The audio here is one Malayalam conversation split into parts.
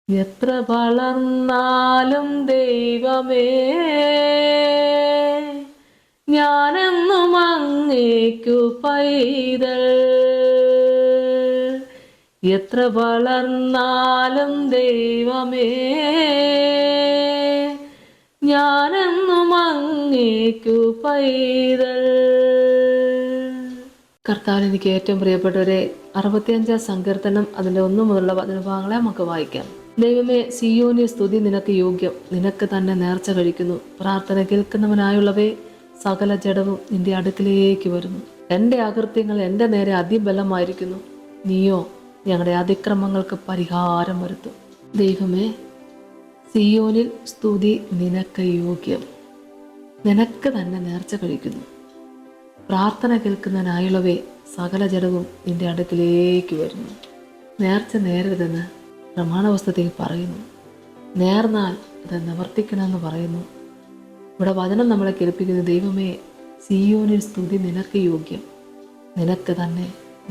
എത്ര വളർന്നാലും ദൈവമേ, ഞാനെന്നും അങ്ങേക്കു പൈതൽ. എത്ര വളർന്നാലും ദൈവമേ, ഞാനെന്നും അങ്ങേക്കു പൈതൽ. കർത്താവിൽ എനിക്ക് ഏറ്റവും പ്രിയപ്പെട്ടവരെ, 65 സങ്കീർത്തനം അതിൻ്റെ 1 മുതലുള്ള വചനഭാഗങ്ങളെ നമുക്ക് വായിക്കാം. ദൈവമേ, സിയോനിൽ സ്തുതി നിനക്ക് യോഗ്യം, നിനക്ക് തന്നെ നേർച്ച കഴിക്കുന്നു. പ്രാർത്ഥന കേൾക്കുന്നവനായുള്ളവേ, സകല ജഡവും നിന്റെ അടുക്കിലേക്ക് വരുന്നു. എൻ്റെ അകൃത്യങ്ങൾ എൻ്റെ നേരെ അതിബലമായിരിക്കുന്നു, നീയോ ഞങ്ങളുടെ അതിക്രമങ്ങൾക്ക് പരിഹാരം വരുത്തും. ദൈവമേ, സിയോനിൽ സ്തുതി നിനക്ക് യോഗ്യം, നിനക്ക് തന്നെ നേർച്ച കഴിക്കുന്നു. പ്രാർത്ഥന കേൾക്കുന്നതിനായുള്ളവേ, സകല ജഡവും നിന്റെ അടുക്കിലേക്ക് വരുന്നു. നേർച്ച നേരരുതെന്ന് പ്രമാണപുസ്തകത്തിൽ പറയുന്നു. നേർന്നാൽ അത് നിവർത്തിക്കണമെന്ന് പറയുന്നു. ഇവിടെ വചനം നമ്മളെ കേൾപ്പിക്കുന്നു. ദൈവമേ, സിയോനിൽ സ്തുതി നിനക്ക് യോഗ്യം, നിനക്ക് തന്നെ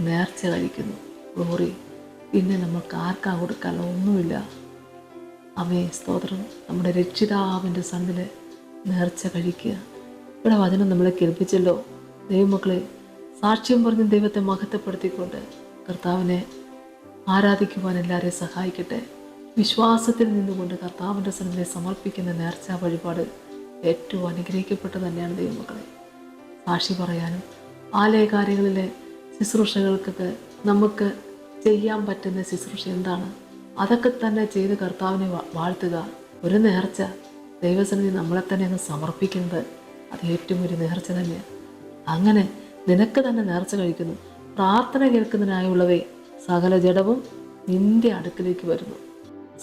നേർച്ച കഴിക്കുന്നു. ഗ്ലോറി. പിന്നെ നമ്മൾക്ക് ആർക്കാ കൊടുക്കാനുള്ള ഒന്നുമില്ല. അവേ സ്തോത്രം. നമ്മുടെ രക്ഷിതാവിൻ്റെ സന്നിധിയിൽ നേർച്ച കഴിക്കുക. ഇവിടെ വചനം നമ്മളെ കേൾപ്പിച്ചല്ലോ. ദൈവമക്കളെ, സാക്ഷ്യം പറഞ്ഞ് ദൈവത്തെ മഹത്വപ്പെടുത്തിക്കൊണ്ട് കർത്താവിനെ ആരാധിക്കുവാൻ എല്ലാവരെയും സഹായിക്കട്ടെ. വിശ്വാസത്തിൽ നിന്നുകൊണ്ട് കർത്താവിൻ്റെ സന്നിധിയിൽ സമർപ്പിക്കുന്ന നേർച്ച വഴിപാട് ഏറ്റവും അനുഗ്രഹിക്കപ്പെട്ട തന്നെയാണ് ദൈവമക്കളെ. സാക്ഷി പറയാനും ആലയകാര്യങ്ങളിലെ ശുശ്രൂഷകൾക്കൊക്കെ നമുക്ക് ചെയ്യാൻ പറ്റുന്ന ശുശ്രൂഷ എന്താണ്, അതൊക്കെ തന്നെ ചെയ്ത് കർത്താവിനെ വാഴ്ത്തുക. ഒരു നേർച്ച ദൈവസന്നിധി നമ്മളെ തന്നെ അങ്ങ് സമർപ്പിക്കുന്നത് അത് ഏറ്റവും ഒരു നേർച്ച തന്നെയാണ്. അങ്ങനെ നിനക്ക് തന്നെ നേർച്ച കഴിക്കുന്നു. പ്രാർത്ഥന കേൾക്കുന്നതിനായുള്ളവേ, സകല ജഡവും നിന്റെ അടുക്കിലേക്ക് വരുന്നു.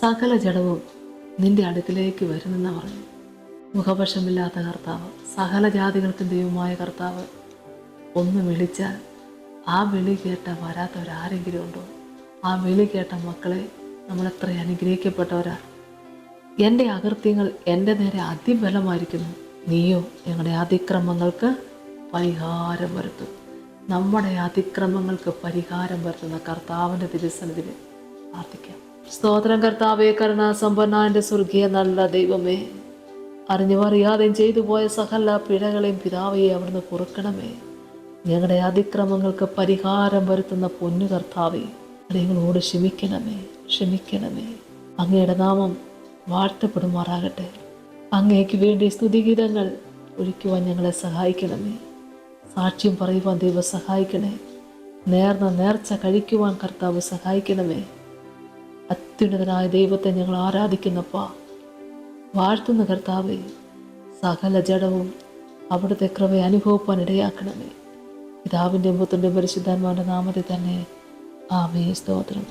സകല ജഡവും നിന്റെ അടുക്കിലേക്ക് വരുന്നെന്ന് പറഞ്ഞു. മുഖപക്ഷമില്ലാത്ത കർത്താവ്, സകല ജാതികൾക്കും ദൈവമായ കർത്താവ് ഒന്ന് വിളിച്ചാൽ ആ വിളി കേട്ട വരാത്തവരാരെങ്കിലും ഉണ്ടോ? ആ വിളി കേട്ട മക്കളെ, നമ്മളെത്ര അനുഗ്രഹിക്കപ്പെട്ടവരാ. എൻ്റെ അകൃത്യങ്ങൾ എൻ്റെ നേരെ അതിബലമായിരിക്കുന്നു, നീയോ ഞങ്ങളുടെ അതിക്രമങ്ങൾക്ക് പരിഹാരം വരുത്തും. നമ്മുടെ അതിക്രമങ്ങൾക്ക് പരിഹാരം വരുത്തുന്ന കർത്താവിൻ്റെ തിരുസന്നിധിയിൽ പ്രാർത്ഥിക്കാം. സ്തോത്രം കർത്താവേ, കരുണാസമ്പന്ന എൻ്റെ സ്വർഗീയ നല്ല ദൈവമേ, അറിഞ്ഞും അറിയാതെയും ചെയ്തു പോയ സകല പിഴകളെയും പിതാവേ അവിടുന്ന് പൊറുക്കണമേ. ഞങ്ങളുടെ അതിക്രമങ്ങൾക്ക് പരിഹാരം വരുത്തുന്ന പൊന്നു കർത്താവേ, ഞങ്ങളോട് ക്ഷമിക്കണമേ, ക്ഷമിക്കണമേ. അങ്ങയുടെ നാമം വാഴ്ത്തപ്പെടുമാറാകട്ടെ. അങ്ങേക്ക് വേണ്ടി സ്തുതിഗീതങ്ങൾ ഒഴിക്കുവാൻ ഞങ്ങളെ സഹായിക്കണമേ. സാക്ഷ്യം പറയുവാൻ ദൈവം സഹായിക്കണേ. നേർന്ന നേർച്ച കഴിക്കുവാൻ കർത്താവ് സഹായിക്കണമേ. അത്യുന്നതനായ ദൈവത്തെ ഞങ്ങൾ ആരാധിക്കുന്നപ്പാ, വാഴ്ത്തുന്ന കർത്താവേ, സകല ജഡവും അവിടുത്തെ കൃപയെ അനുഭവിപ്പാൻ ഇടയാക്കണമേ. പിതാവിൻ്റെയും പുത്രൻ്റെയും പരിശുദ്ധാത്മാവിൻ്റെ നാമത്തിൽ തന്നെ ആമേൻ. സ്തോത്രം.